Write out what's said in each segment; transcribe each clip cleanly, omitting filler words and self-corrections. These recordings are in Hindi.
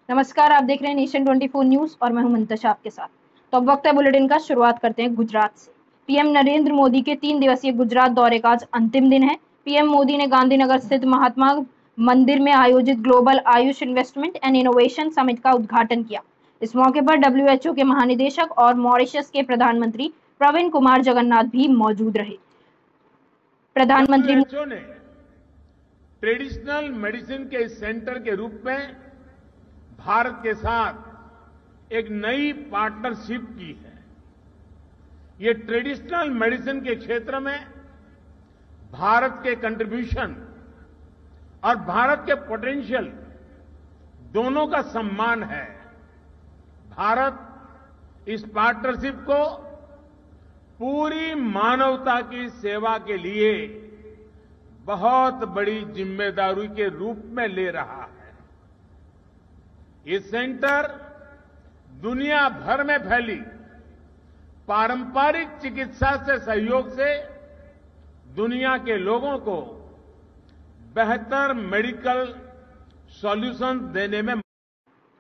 नमस्कार, आप देख रहे हैं नेशन 24 न्यूज और मैं हूं मुंतशा आपके साथ। तो अब वक्त है बुलेटिन का। शुरुआत करते हैं गुजरात से। पीएम नरेंद्र मोदी के 3 दिवसीय गुजरात दौरे का आज अंतिम दिन है। पीएम मोदी ने गांधीनगर स्थित महात्मा मंदिर में आयोजित global Ayush investment and innovation summit का उद्घाटन किया। इस मौके पर डब्ल्यूएचओ के महानिदेशक और मॉरिशस के प्रधानमंत्री प्रवीण कुमार जगन्नाथ भी मौजूद रहे। प्रधानमंत्री डब्ल्यूएचओ ने ट्रेडिशनल मेडिसिन के सेंटर के रूप में भारत के साथ एक नई पार्टनरशिप की है। ये ट्रेडिशनल मेडिसिन के क्षेत्र में भारत के कंट्रीब्यूशन और भारत के पोटेंशियल दोनों का सम्मान है। भारत इस पार्टनरशिप को पूरी मानवता की सेवा के लिए बहुत बड़ी जिम्मेदारी के रूप में ले रहा है। ये सेंटर दुनिया भर में फैली पारंपरिक चिकित्सा से सहयोग से दुनिया के लोगों को बेहतर मेडिकल सॉल्यूशन देने में।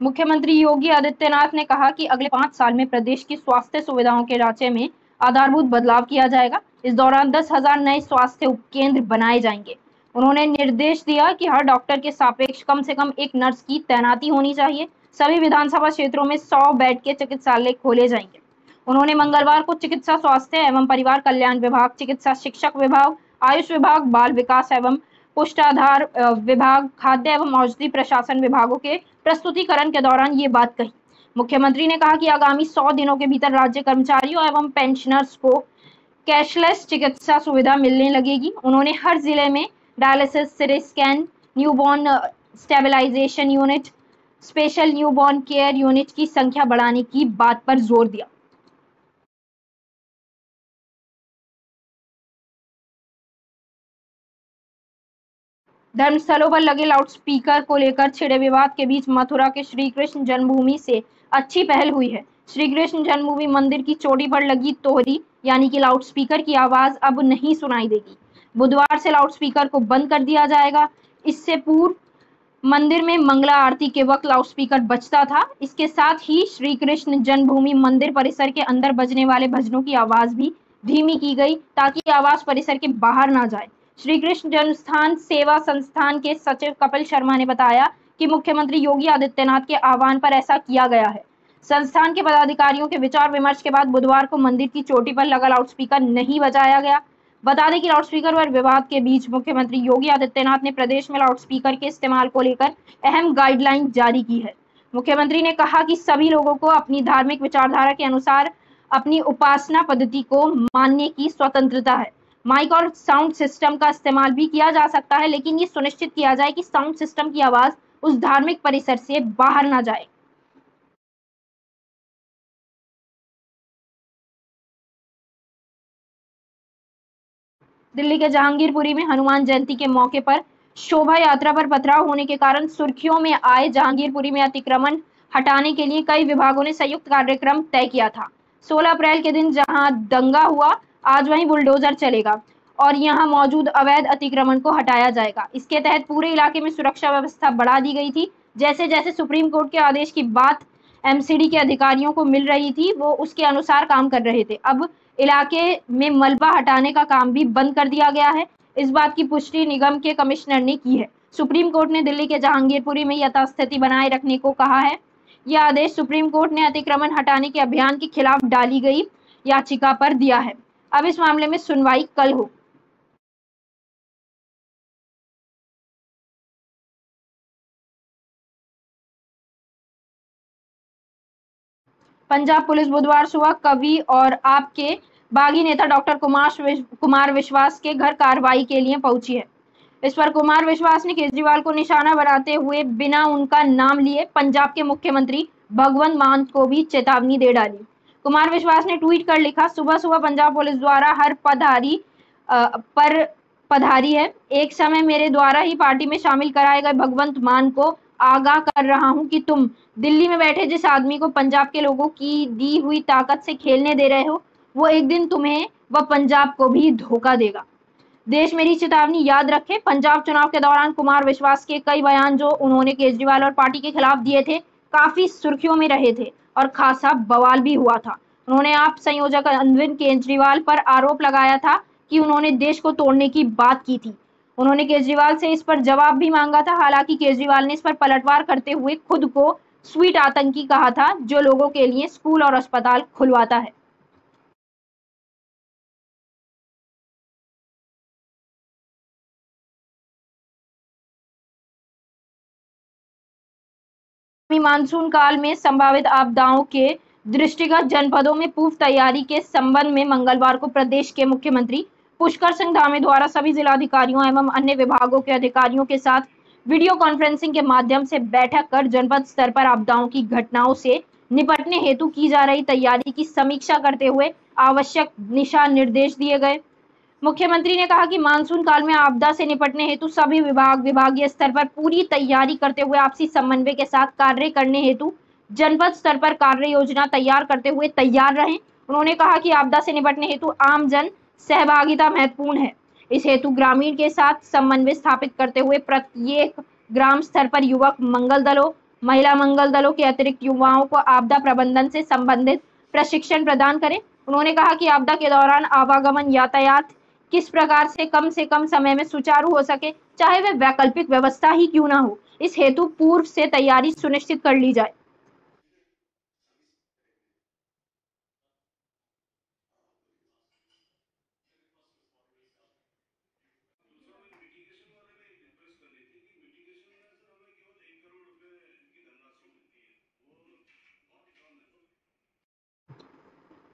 मुख्यमंत्री योगी आदित्यनाथ ने कहा कि अगले 5 साल में प्रदेश की स्वास्थ्य सुविधाओं के ढांचे में आधारभूत बदलाव किया जाएगा। इस दौरान 10,000 नए स्वास्थ्य उपकेंद्र बनाए जाएंगे। उन्होंने निर्देश दिया कि हर डॉक्टर के सापेक्ष कम से कम एक नर्स की तैनाती होनी चाहिए। सभी विधानसभा क्षेत्रों में 100 बेड के चिकित्सालय खोले जाएंगे। उन्होंने मंगलवार को चिकित्सा स्वास्थ्य एवं परिवार कल्याण विभाग, चिकित्सा शिक्षक विभाग, आयुष विभाग, बाल विकास एवं पुष्टाधार विभाग, खाद्य एवं औषधि प्रशासन विभागों के प्रस्तुतिकरण के दौरान ये बात कही। मुख्यमंत्री ने कहा कि आगामी 100 दिनों के भीतर राज्य कर्मचारियों एवं पेंशनर्स को कैशलेस चिकित्सा सुविधा मिलने लगेगी। उन्होंने हर जिले में dialysis, CT scan, newborn stabilisation unit, special newborn care unit की संख्या बढ़ाने की बात पर जोर दिया। धर्मस्थलों पर लगे लाउडस्पीकर को लेकर छिड़े विवाद के बीच मथुरा के श्री कृष्ण जन्मभूमि से अच्छी पहल हुई है। श्री कृष्ण जन्मभूमि मंदिर की चोटी पर लगी तोहरी यानी कि लाउडस्पीकर की आवाज अब नहीं सुनाई देगी। बुधवार से लाउडस्पीकर को बंद कर दिया जाएगा। इससे पूर्व मंदिर में मंगला आरती के वक्त लाउडस्पीकर बजता था। इसके साथ ही श्री कृष्ण जन्मभूमि मंदिर परिसर के अंदर बजने वाले भजनों की आवाज भी धीमी की गई ताकि आवाज परिसर के बाहर ना जाए। श्री कृष्ण जन्मस्थान सेवा संस्थान के सचिव कपिल शर्मा ने बताया कि मुख्यमंत्री योगी आदित्यनाथ के आह्वान पर ऐसा किया गया है। संस्थान के पदाधिकारियों के विचार विमर्श के बाद बुधवार को मंदिर की चोटी पर लगा लाउडस्पीकर नहीं बजाया गया। बता दें कि लाउडस्पीकर पर विवाद के बीच मुख्यमंत्री योगी आदित्यनाथ ने प्रदेश में लाउडस्पीकर के इस्तेमाल को लेकर अहम गाइडलाइन जारी की है। मुख्यमंत्री ने कहा कि सभी लोगों को अपनी धार्मिक विचारधारा के अनुसार अपनी उपासना पद्धति को मानने की स्वतंत्रता है। माइक और साउंड सिस्टम का इस्तेमाल भी किया जा सकता है, लेकिन ये सुनिश्चित किया जाए कि साउंड सिस्टम की आवाज उस धार्मिक परिसर से बाहर ना जाए। दिल्ली के जहांगीरपुरी में हनुमान जयंती के मौके पर शोभा यात्रा पर पथराव होने के कारण सुर्खियों में आए जहांगीरपुरी में अतिक्रमण हटाने के लिए कई विभागों ने संयुक्त कार्यक्रम तय किया था। 16 अप्रैल के दिन जहां दंगा हुआ, आज वहीं बुलडोजर चलेगा और यहां मौजूद अवैध अतिक्रमण को हटाया जाएगा। इसके तहत पूरे इलाके में सुरक्षा व्यवस्था बढ़ा दी गई थी। जैसे जैसे सुप्रीम कोर्ट के आदेश की बात एमसीडी के अधिकारियों को मिल रही थी, वो उसके अनुसार काम कर रहे थे। अब इलाके में मलबा हटाने का काम भी बंद कर दिया गया है। इस बात की पुष्टि निगम के कमिश्नर ने की है। सुप्रीम कोर्ट ने दिल्ली के जहांगीरपुरी में यथास्थिति बनाए रखने को कहा है। यह आदेश सुप्रीम कोर्ट ने अतिक्रमण हटाने के अभियान के खिलाफ डाली गई याचिका पर दिया है। अब इस मामले में सुनवाई कल हो। पंजाब पुलिस बुधवार सुबह कवि और आपके बागी नेता डॉक्टर कुमार विश्वास के घर कार्रवाई के लिए पहुंची है। इस पर कुमार विश्वास ने केजरीवाल को निशाना बनाते हुए बिना उनका नाम लिए पंजाब के मुख्यमंत्री भगवंत मान को भी चेतावनी दे डाली। कुमार विश्वास ने ट्वीट कर लिखा, सुबह सुबह पंजाब पुलिस द्वारा हर पधारी है। एक समय मेरे द्वारा ही पार्टी में शामिल कराए गए भगवंत मान को आगाह कर रहा हूं कि तुम दिल्ली में बैठे जिस आदमी को पंजाब के लोगों की दी हुई ताकत से खेलने दे रहे हो, वो एक दिन तुम्हें व पंजाब को भी धोखा देगा। देश मेरी चेतावनी याद रखे। पंजाब चुनाव के दौरान कुमार विश्वास के कई बयान जो उन्होंने केजरीवाल और पार्टी के खिलाफ दिए थे, काफी सुर्खियों में रहे थे और खासा बवाल भी हुआ था। उन्होंने आप संयोजक अरविंद केजरीवाल पर आरोप लगाया था कि उन्होंने देश को तोड़ने की बात की थी। उन्होंने केजरीवाल से इस पर जवाब भी मांगा था। हालांकि केजरीवाल ने इस पर पलटवार करते हुए खुद को स्वीट आतंकी कहा था, जो लोगों के लिए स्कूल और अस्पताल खुलवाता है। मानसून काल में संभावित आपदाओं के दृष्टिगत जनपदों में पूर्व तैयारी के संबंध में मंगलवार को प्रदेश के मुख्यमंत्री पुष्कर सिंह धामी द्वारा सभी जिलाधिकारियों एवं अन्य विभागों के अधिकारियों के साथ वीडियो कॉन्फ्रेंसिंग के माध्यम से बैठक कर जनपद स्तर पर आपदाओं की घटनाओं से निपटने हेतु की जा रही तैयारी की समीक्षा करते हुए आवश्यक दिशा निर्देश दिए गए। मुख्यमंत्री ने कहा कि मानसून काल में आपदा से निपटने हेतु सभी विभागीय स्तर पर पूरी तैयारी करते हुए आपसी समन्वय के साथ कार्य करने हेतु जनपद स्तर पर कार्य योजना तैयार करते हुए तैयार रहें। उन्होंने कहा कि आपदा से निपटने हेतु आम जन सहभागिता महत्वपूर्ण है। इस हेतु ग्रामीण के साथ समन्वय स्थापित करते हुए प्रत्येक ग्राम स्तर पर युवक मंगल दलों, महिला मंगल दलों के अतिरिक्त युवाओं को आपदा प्रबंधन से संबंधित प्रशिक्षण प्रदान करें। उन्होंने कहा कि आपदा के दौरान आवागमन यातायात किस प्रकार से कम समय में सुचारू हो सके, चाहे वह वैकल्पिक व्यवस्था ही क्यों ना हो, इस हेतु पूर्व से तैयारी सुनिश्चित कर ली जाए।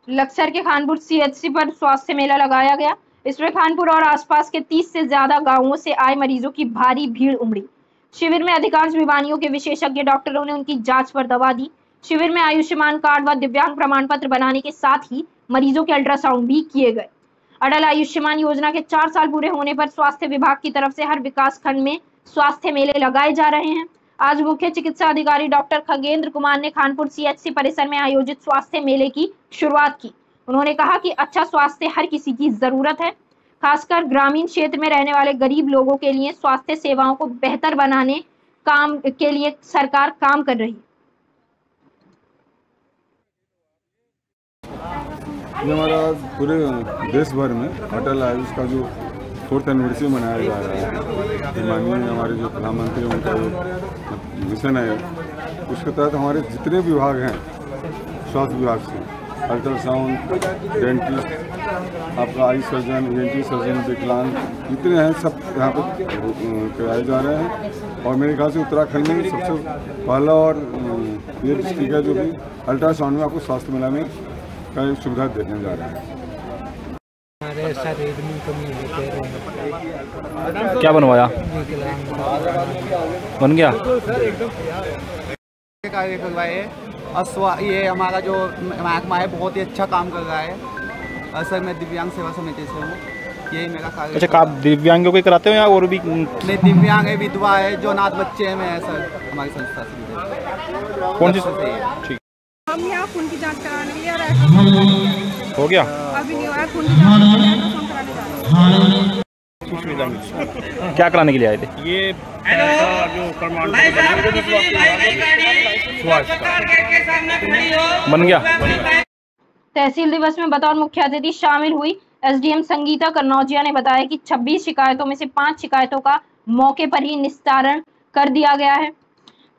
लक्सर के खानपुर सीएचसी पर स्वास्थ्य मेला लगाया गया। इसमें खानपुर और आसपास के 30 से ज्यादा गांवों से आए मरीजों की भारी भीड़ उमड़ी। शिविर में अधिकांश बीमारियों के विशेषज्ञ डॉक्टरों ने उनकी जांच पर दवा दी। शिविर में आयुष्मान कार्ड व दिव्यांग प्रमाण पत्र बनाने के साथ ही मरीजों के अल्ट्रासाउंड भी किए गए। अटल आयुष्मान योजना के 4 साल पूरे होने पर स्वास्थ्य विभाग की तरफ से हर विकास खंड में स्वास्थ्य मेले लगाए जा रहे हैं। आज मुख्य चिकित्सा अधिकारी डॉक्टर खगेंद्र कुमार ने खानपुर सीएचसी परिसर में आयोजित स्वास्थ्य मेले की शुरुआत की। उन्होंने कहा कि अच्छा स्वास्थ्य हर किसी की जरूरत है। खासकर ग्रामीण क्षेत्र में रहने वाले गरीब लोगों के लिए स्वास्थ्य सेवाओं को बेहतर बनाने के लिए सरकार काम कर रही है। ये हमारा पूरे देश भर में अटल आयुष का जो 4th एनिवर्सरी मनाया जा रहा है। माननीय हमारे जो प्रधानमंत्री उनका जो मिशन है, उसके तहत हमारे जितने विभाग हैं स्वास्थ्य विभाग से, अल्ट्रासाउंड, डेंटिस्ट, आपका आई सर्जन, ENT सर्जन, विकलांग, जितने हैं सब यहाँ पर कराए जा रहे हैं। और मेरे ख्याल से उत्तराखंड में सबसे पहला और ये डिस्ट्रिक्ट है जो भी अल्ट्रासाउंड में आपको स्वास्थ्य मेला में कई सुविधा देने जा रहे हैं। क्या बनवाया? बन गया? कार्य करवाए और ये हमारा जो महकमा है बहुत ही अच्छा काम कर रहा है। सर मैं दिव्यांग सेवा समिति से हूँ, यही मेरा कार्य। अच्छा, आप दिव्यांगों को कराते हो या और भी? नहीं, दिव्यांग है, विधवा है, जो अनाथ बच्चे हैं, मैं सर हमारी संस्था से। कौन सी? ठीक। हम यहाँ खून की जांच कराने के लिए और अल्ट्रासाउंड हो गया? अभी नहीं हुआ, खून की जांच अल्ट्रासाउंड कराने जा रहे हैं। क्या कराने के लिए आए थे? ये जो प्रमाण बन गया? तहसील दिवस में बतौर मुख्य अतिथि शामिल हुई एसडीएम संगीता कन्नौजिया ने बताया कि 26 शिकायतों में से 5 शिकायतों का मौके पर ही निस्तारण कर दिया गया है,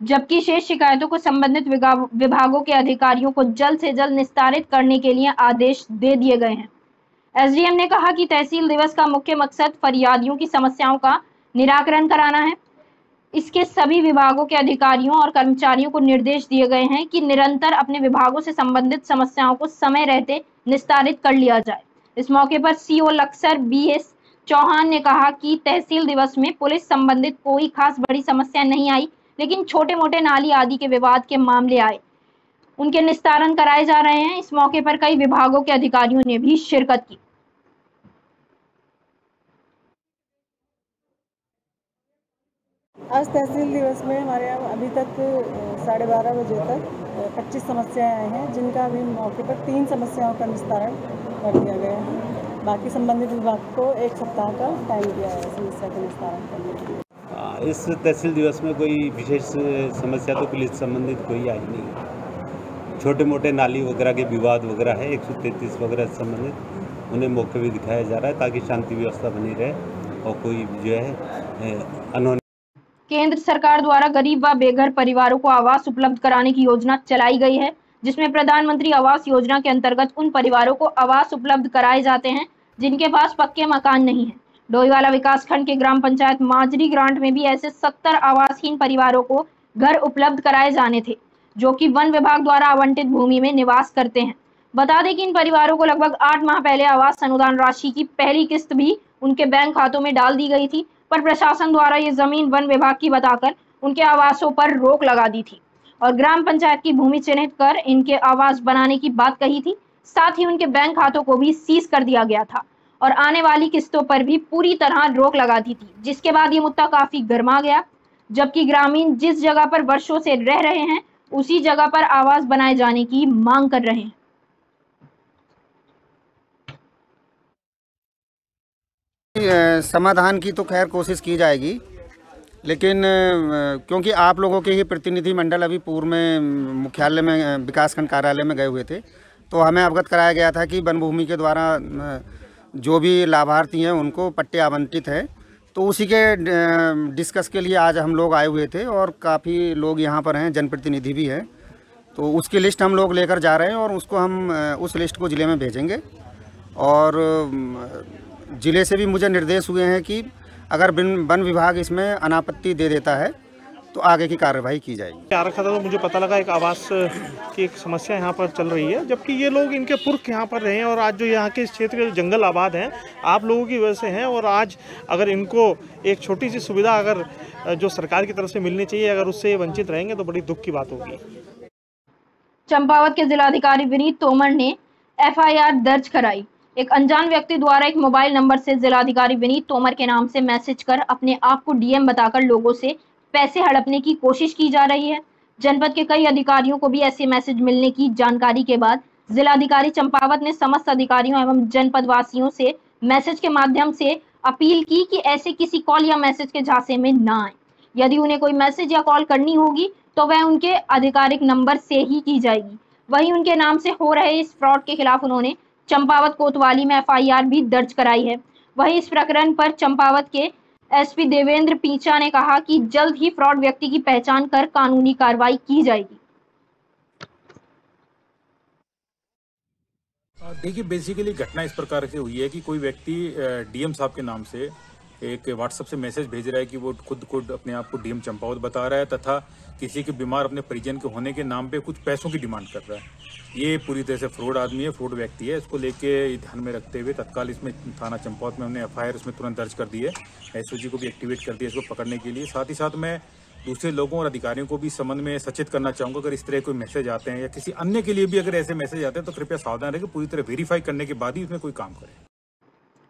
जबकि शेष शिकायतों को संबंधित विभागों के अधिकारियों को जल्द से जल्द निस्तारित करने के लिए आदेश दे दिए गए हैं। एसडीएम ने कहा कि तहसील दिवस का मुख्य मकसद फरियादियों की समस्याओं का निराकरण कराना है। इसके सभी विभागों के अधिकारियों और कर्मचारियों को निर्देश दिए गए हैं कि निरंतर अपने विभागों से संबंधित समस्याओं को समय रहते निस्तारित कर लिया जाए। इस मौके पर सीओ लक्सर BS चौहान ने कहा कि तहसील दिवस में पुलिस संबंधित कोई खास बड़ी समस्या नहीं आई, लेकिन छोटे मोटे नाली आदि के विवाद के मामले आए, उनके निस्तारण कराए जा रहे हैं। इस मौके पर कई विभागों के अधिकारियों ने भी शिरकत की। आज तहसील दिवस में हमारे यहाँ अभी तक 12:30 बजे तक 25 समस्याएं आई हैं, जिनका अभी मौके पर 3 समस्याओं का निस्तारण कर दिया गया है। बाकी संबंधित विभाग को 1 सप्ताह का टाइम दिया है समस्या का निस्तारण करने के लिए। इस तहसील दिवस में कोई विशेष समस्या तो पुलिस संबंधित कोई आई नहीं। छोटे मोटे नाली वगैरह के विवाद वगैरह है 133 वगैरह से संबंधित, उन्हें मौके भी दिखाया जा रहा है ताकि शांति व्यवस्था बनी रहे और कोई जो है अनहोनी। केंद्र सरकार द्वारा गरीब व बेघर परिवारों को आवास उपलब्ध कराने की योजना चलाई गई है, जिसमें प्रधानमंत्री आवास योजना के अंतर्गत उन परिवारों को आवास उपलब्ध कराए जाते हैं जिनके पास पक्के मकान नहीं है। डोईवाला विकासखंड के ग्राम पंचायत माजरी ग्रांट में भी ऐसे 70 आवासहीन परिवारों को घर उपलब्ध कराए जाने थे, जो कि वन विभाग द्वारा आवंटित भूमि में निवास करते हैं। बता दें कि इन परिवारों को लगभग 8 माह पहले आवास अनुदान राशि की पहली किस्त भी उनके बैंक खातों में डाल दी गई थी, पर प्रशासन द्वारा ये जमीन वन विभाग की बताकर उनके आवासों पर रोक लगा दी थी और ग्राम पंचायत की भूमि चिन्हित कर इनके आवास बनाने की बात कही थी। साथ ही उनके बैंक खातों को भी सीज कर दिया गया था और आने वाली किस्तों पर भी पूरी तरह रोक लगा दी थी, जिसके बाद ये मुद्दा काफी गर्मा गया, जबकि ग्रामीण जिस जगह पर वर्षों से रह रहे हैं उसी जगह पर आवास बनाए जाने की मांग कर रहे हैं। समाधान की तो खैर कोशिश की जाएगी, लेकिन क्योंकि आप लोगों के ही प्रतिनिधि मंडल अभी पूर्व में मुख्यालय में विकासखंड कार्यालय में गए हुए थे, तो हमें अवगत कराया गया था कि वन भूमि के द्वारा जो भी लाभार्थी हैं उनको पट्टे आवंटित हैं, तो उसी के डिस्कस के लिए आज हम लोग आए हुए थे और काफ़ी लोग यहाँ पर हैं, जनप्रतिनिधि भी हैं, तो उसकी लिस्ट हम लोग लेकर जा रहे हैं और उसको हम उस लिस्ट को ज़िले में भेजेंगे। और ज़िले से भी मुझे निर्देश हुए हैं कि अगर वन विभाग इसमें अनापत्ति दे देता है तो आगे की कार्रवाई की जाएगी। आ रखा था तो मुझे पता लगा एक आवास की एक समस्या यहाँ पर चल रही है, जबकि ये लोग इनके पुरख यहाँ पर रहे हैं और आज जो यहाँ के क्षेत्र के जंगल आबाद हैं आप लोगों की वजह से हैं, और आज अगर इनको एक छोटी सी सुविधा अगर जो सरकार की तरफ से मिलनी चाहिए अगर उससे वंचित रहेंगे तो बड़ी दुख की बात होगी। चंपावत के जिलाधिकारी विनीत तोमर ने FIR दर्ज कराई। एक अनजान व्यक्ति द्वारा एक मोबाइल नंबर से जिलाधिकारी विनीत तोमर के नाम से मैसेज कर अपने आप को DM बताकर लोगों से पैसे हड़पने की कोशिश की जा रही है। जनपद के कई अधिकारियों को भी ऐसे मैसेज मिलने की जानकारी के बाद जिलाधिकारी चंपावत ने समस्त अधिकारियों एवं जनपद वासियों से मैसेज के माध्यम से अपील की कि ऐसे किसी कॉल या मैसेज के झांसे में ना आए। यदि उन्हें कोई मैसेज या कॉल करनी होगी तो वह उनके आधिकारिक नंबर से ही की जाएगी। वहीं उनके नाम से हो रहे इस फ्रॉड के खिलाफ उन्होंने चंपावत कोतवाली में FIR भी दर्ज कराई है। वहीं इस प्रकरण पर चंपावत के SP देवेंद्र पींचा ने कहा कि जल्द ही फ्रॉड व्यक्ति की पहचान कर कानूनी कार्रवाई की जाएगी। देखिए, बेसिकली घटना इस प्रकार से हुई है कि कोई व्यक्ति DM साहब के नाम से एक व्हाट्सएप से मैसेज भेज रहा है कि वो खुद अपने आप को DM चंपावत बता रहा है तथा किसी के बीमार अपने परिजन के होने के नाम पे कुछ पैसों की डिमांड कर रहा है। ये पूरी तरह से फ्रॉड आदमी है, फ्रॉड व्यक्ति है। इसको लेके ध्यान में रखते हुए तत्काल इसमें थाना चंपावत में हमने FIR इसमें तुरंत दर्ज कर दी है। SOG को भी एक्टिवेट कर दिया इसको पकड़ने के लिए। साथ ही साथ मैं दूसरे लोगों और अधिकारियों को भी इस संबंध में सचेत करना चाहूँगा, अगर इस तरह कोई मैसेज आते हैं या किसी अन्य के लिए भी अगर ऐसे मैसेज आते हैं तो कृपया सावधान रहे कि पूरी तरह वेरीफाई करने के बाद ही इसमें कोई काम करे।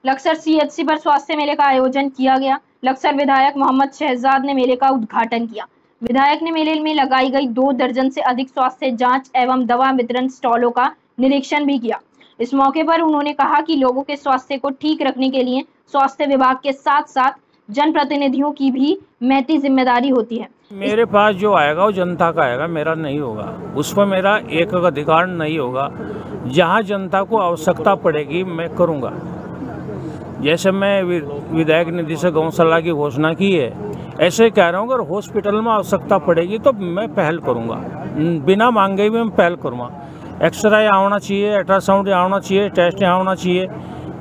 लक्सर CHC पर स्वास्थ्य मेले का आयोजन किया गया। लक्सर विधायक मोहम्मद शहजाद ने मेले का उद्घाटन किया। विधायक ने मेले में लगाई गई 2 दर्जन से अधिक स्वास्थ्य जांच एवं दवा वितरण स्टॉलों का निरीक्षण भी किया। इस मौके पर उन्होंने कहा कि लोगों के स्वास्थ्य को ठीक रखने के लिए स्वास्थ्य विभाग के साथ साथ जनप्रतिनिधियों की भी महती जिम्मेदारी होती है। मेरे पास जो आएगा वो जनता का आएगा, मेरा नहीं होगा। उस पर मेरा एक अधिकार नहीं होगा। जहाँ जनता को आवश्यकता पड़ेगी मैं करूँगा। जैसे मैं विधायक निधि से गौशाला की घोषणा की है, ऐसे कह रहा हूँ अगर हॉस्पिटल में आवश्यकता पड़ेगी तो मैं पहल करूँगा, बिना मांगे भी मैं पहल करूँगा। एक्सरे यहाँ होना चाहिए, अल्ट्रासाउंड यहाँ होना चाहिए, टेस्ट यहाँ होना चाहिए।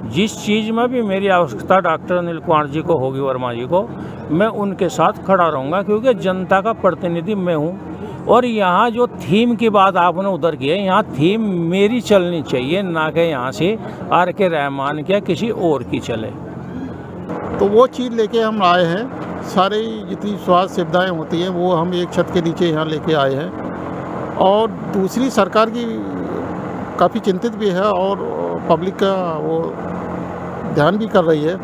जिस चीज़ में भी मेरी आवश्यकता डॉक्टर अनिल कुमार जी को होगी, वर्मा जी को, मैं उनके साथ खड़ा रहूँगा, क्योंकि जनता का प्रतिनिधि मैं हूँ। और यहाँ जो थीम की बात आपने उधर की है, यहाँ थीम मेरी चलनी चाहिए, ना कि यहाँ से RK रहमान क्या किसी और की चले। तो वो चीज़ लेके हम आए हैं। सारी जितनी स्वास्थ्य सुविधाएँ होती हैं वो हम एक छत के नीचे यहाँ लेके आए हैं। और दूसरी सरकार की काफ़ी चिंतित भी है और पब्लिक का वो ध्यान भी कर रही है।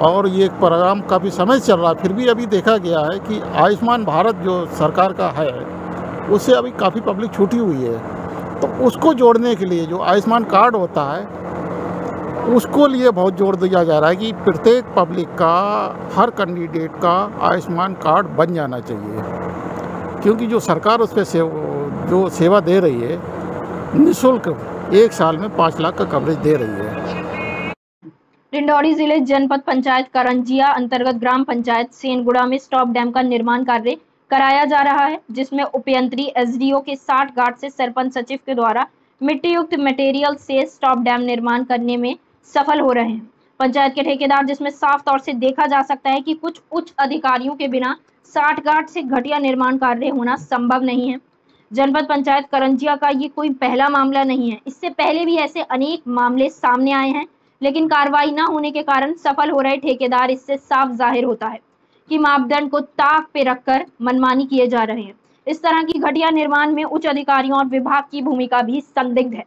और ये प्रोग्राम काफ़ी समय से चल रहा है, फिर भी अभी देखा गया है कि आयुष्मान भारत जो सरकार का है उससे अभी काफ़ी पब्लिक छूटी हुई है। तो उसको जोड़ने के लिए जो आयुष्मान कार्ड होता है उसको लिए बहुत जोर दिया जा रहा है कि प्रत्येक पब्लिक का, हर कैंडिडेट का आयुष्मान कार्ड बन जाना चाहिए, क्योंकि जो सरकार उस पर जो सेवा दे रही है निःशुल्क 1 साल में 5 लाख का कवरेज दे रही है। डिंडौरी जिले जनपद पंचायत करंजिया अंतर्गत ग्राम पंचायत सेनगुड़ा में स्टॉप डैम का निर्माण कार्य कराया जा रहा है, जिसमें उपयंत्री एसडीओ के 60 गार्ड से सरपंच सचिव के द्वारा मिट्टी युक्त मटेरियल से स्टॉप डैम निर्माण करने में सफल हो रहे हैं। पंचायत के ठेकेदार, जिसमें साफ तौर से देखा जा सकता है कि कुछ उच्च अधिकारियों के बिना 60 गार्ड से घटिया निर्माण कार्य होना संभव नहीं है। जनपद पंचायत करंजिया का ये कोई पहला मामला नहीं है, इससे पहले भी ऐसे अनेक मामले सामने आए हैं, लेकिन कार्रवाई न होने के कारण सफल हो रहे ठेकेदार, इससे साफ जाहिर होता है कि मापदंड को ताक पे रखकर मनमानी किए जा रहे हैं। इस तरह की घटिया निर्माण में उच्च अधिकारियों और विभाग की भूमिका भी संदिग्ध है।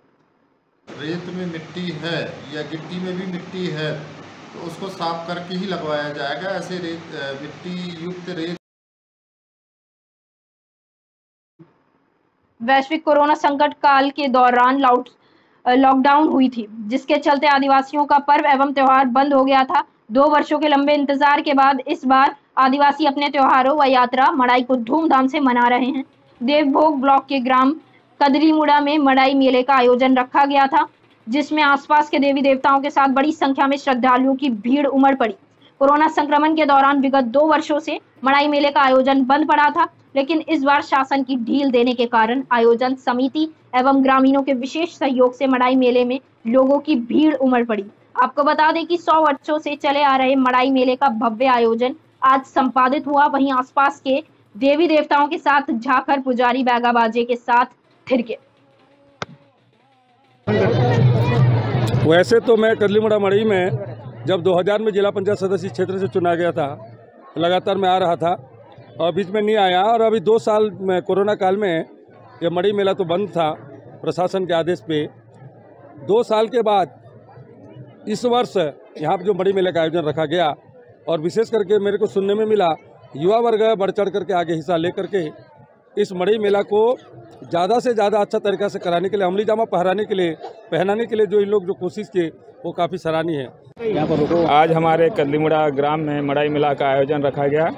रेत में मिट्टी है या गिट्टी में भी मिट्टी है तो उसको साफ करके ही लगवाया जाएगा। ऐसे मिट्टी युक्त रेत। वैश्विक कोरोना संकट काल के दौरान लॉकडाउन हुई थी, जिसके चलते आदिवासियों का पर्व एवं त्योहार बंद हो गया था। 2 वर्षों के लंबे इंतजार के बाद इस बार आदिवासी अपने त्योहारों व यात्रा मड़ाई को धूमधाम से मना रहे हैं। देवभोग ब्लॉक के ग्राम कदरीमुड़ा में मड़ाई मेले का आयोजन रखा गया था, जिसमें आसपास के देवी देवताओं के साथ बड़ी संख्या में श्रद्धालुओं की भीड़ उमड़ पड़ी। कोरोना संक्रमण के दौरान विगत 2 वर्षों से मड़ाई मेले का आयोजन बंद पड़ा था, लेकिन इस बार शासन की ढील देने के कारण आयोजन समिति एवं ग्रामीणों के विशेष सहयोग से मड़ाई मेले में लोगों की भीड़ उमड़ पड़ी। आपको बता दें कि 100 वर्षों से चले आ रहे मड़ाई मेले का भव्य आयोजन आज संपादित हुआ। वहीं आसपास के देवी देवताओं के साथ झाखर पुजारी बैगा बाजे के साथ थिरके। वैसे तो मैं कदलीमुड़ा मड़ई में जब 2000 में जिला पंचायत सदस्य क्षेत्र से चुना गया था, लगातार मैं आ रहा था और बीच में नहीं आया। और अभी 2 साल में कोरोना काल में ये मड़ई मेला तो बंद था प्रशासन के आदेश पे। 2 साल के बाद इस वर्ष यहाँ पर जो मड़ई मेले का आयोजन रखा गया और विशेष करके मेरे को सुनने में मिला युवा वर्ग बढ़ चढ़ करके आगे हिस्सा ले करके इस मड़ई मेला को ज़्यादा से ज़्यादा अच्छा तरीक़ा से कराने के लिए, अमली जामा पहनाने के लिए जो इन लोग जो कोशिश किए वो काफ़ी सराहनीय है। आज हमारे कदलीमुड़ा ग्राम में मड़ई मेला का आयोजन रखा गया,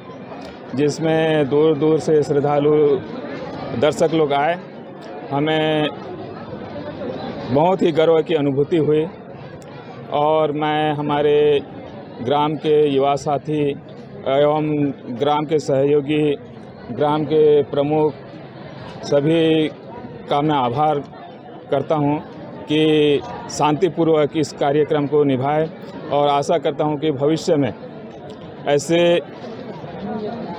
जिसमें दूर दूर से श्रद्धालु दर्शक लोग आए। हमें बहुत ही गर्व की अनुभूति हुई और मैं हमारे ग्राम के युवा साथी एवं ग्राम के सहयोगी, ग्राम के प्रमुख सभी का मैं आभार करता हूं कि शांतिपूर्वक इस कार्यक्रम को निभाए और आशा करता हूं कि भविष्य में ऐसे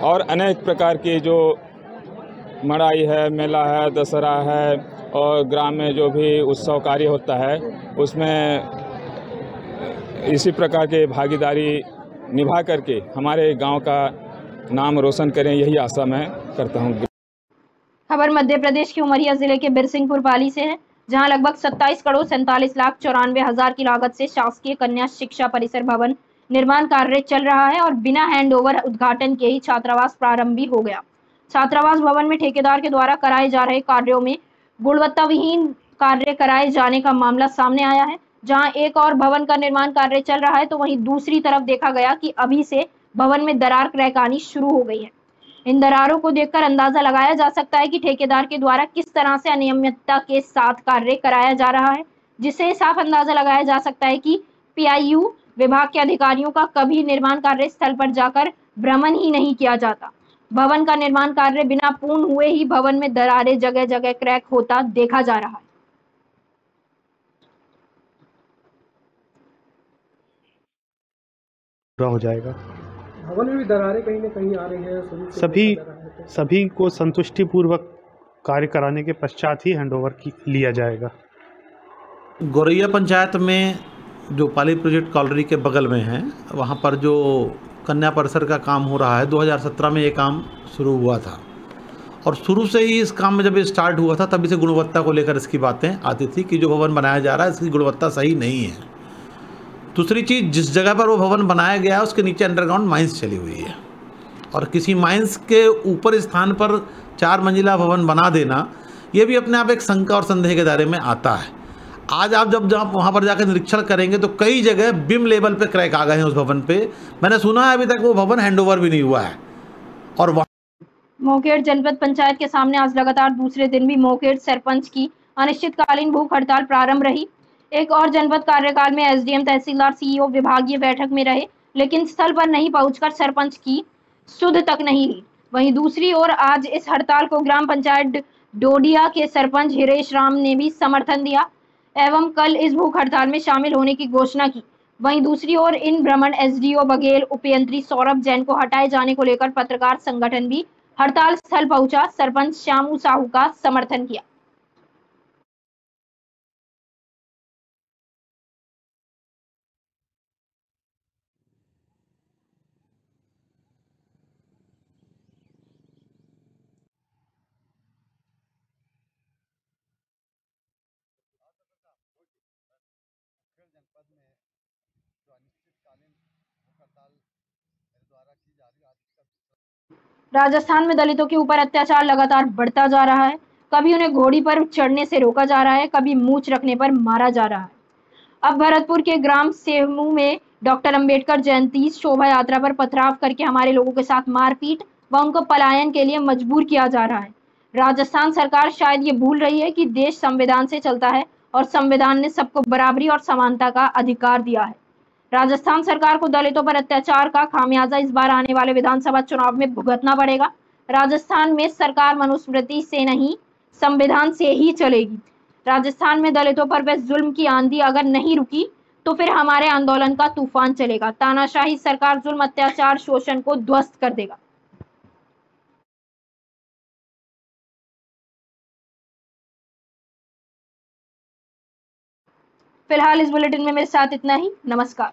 और अनेक प्रकार के जो मड़ाई है, मेला है, दशहरा है और ग्राम में जो भी उत्सव कार्य होता है उसमें इसी प्रकार के भागीदारी निभा करके हमारे गांव का नाम रोशन करें, यही आशा मैं करता हूं। खबर मध्य प्रदेश के उमरिया जिले के बिरसिंहपुर पाली से है, जहां लगभग 27 करोड़ 47 लाख 94 हजार की लागत से शासकीय कन्या शिक्षा परिसर भवन निर्माण कार्य चल रहा है और बिना हैंडओवर उद्घाटन के ही छात्रावास प्रारंभ भी हो गया। छात्रावास भवन में ठेकेदार के द्वारा कराए जा रहे कार्यों में गुणवत्ताविहीन कार्य कराए जाने का मामला सामने आया है। जहां एक और भवन का निर्माण कार्य चल रहा है तो वहीं दूसरी तरफ देखा गया कि अभी से भवन में दरार क्रैक आनी शुरू हो गई है। इन दरारों को देखकर अंदाजा लगाया जा सकता है कि ठेकेदार के द्वारा किस तरह से अनियमितता के साथ कार्य कराया जा रहा है, जिससे साफ अंदाजा लगाया जा सकता है कि पीआईयू विभाग के अधिकारियों का कभी निर्माण कार्य स्थल पर जाकर भ्रमण ही नहीं किया जाता। भवन का निर्माण कार्य बिना पूर्ण हुए ही भवन में दरारें जगह जगह क्रैक होता देखा जा रहा है। पूरा हो जाएगा। भवन में भी दरारें कहीं ना कहीं आ रही हैं। सभी को संतुष्टिपूर्वक कार्य कराने के पश्चात ही हैंडओवर लिया जाएगा। गोरैया पंचायत में जो पाली प्रोजेक्ट कॉलोनी के बगल में है, वहाँ पर जो कन्या परिसर का काम हो रहा है, 2017 में ये काम शुरू हुआ था और शुरू से ही इस काम में जब ये स्टार्ट हुआ था तभी से गुणवत्ता को लेकर इसकी बातें आती थी कि जो भवन बनाया जा रहा है इसकी गुणवत्ता सही नहीं है। दूसरी चीज़, जिस जगह पर वो भवन बनाया गया है उसके नीचे अंडरग्राउंड माइंस चली हुई है और किसी माइंस के ऊपर स्थान पर 4 मंजिला भवन बना देना ये भी अपने आप एक शंका और संदेह के दायरे में आता है। आज आप जब वहाँ पर जाकर निरीक्षण करेंगे तो कई जगह बिम लेवल पे क्रैक आ गए हैं उस भवन पे। मैंने सुना है अभी तक वो भवन हैंडओवर भी नहीं हुआ है। और मोकेड़ जनपद पंचायत के सामने आज लगातार दूसरे दिन भी मोकेड़ सरपंच की अनिश्चितकालीन भूख हड़ताल प्रारंभ रही। एक और जनपद कार्यकाल में एसडीएम, तहसीलदार, सीईओ विभागीय बैठक में रहे, लेकिन स्थल पर नहीं पहुंचकर सरपंच की सुध तक नहीं ली। वहीं दूसरी ओर आज इस हड़ताल को ग्राम पंचायत डोडिया के सरपंच हिरेश राम ने भी समर्थन दिया एवं कल इस भूख हड़ताल में शामिल होने की घोषणा की। वहीं दूसरी ओर इन भ्रमण एसडीओ बघेल, उपयंत्री सौरभ जैन को हटाए जाने को लेकर पत्रकार संगठन भी हड़ताल स्थल पहुंचा, सरपंच श्यामू साहू का समर्थन किया। राजस्थान में दलितों के ऊपर अत्याचार लगातार बढ़ता जा रहा है। कभी उन्हें घोड़ी पर चढ़ने से रोका जा रहा है, कभी मूंछ रखने पर मारा जा रहा है। अब भरतपुर के ग्राम सेवमू में डॉक्टर अंबेडकर जयंती शोभा यात्रा पर पथराव करके हमारे लोगों के साथ मारपीट व उनको पलायन के लिए मजबूर किया जा रहा है। राजस्थान सरकार शायद ये भूल रही है कि देश संविधान से चलता है और संविधान ने सबको बराबरी और समानता का अधिकार दिया है। राजस्थान सरकार को दलितों पर अत्याचार का खामियाजा इस बार आने वाले विधानसभा चुनाव में भुगतना पड़ेगा। राजस्थान में सरकार मनुस्मृति से नहीं, संविधान से ही चलेगी। राजस्थान में दलितों पर वह जुल्म की आंधी अगर नहीं रुकी तो फिर हमारे आंदोलन का तूफान चलेगा। तानाशाही सरकार जुल्म, अत्याचार, शोषण को ध्वस्त कर देगा। फिलहाल इस बुलेटिन में मेरे साथ इतना ही। नमस्कार।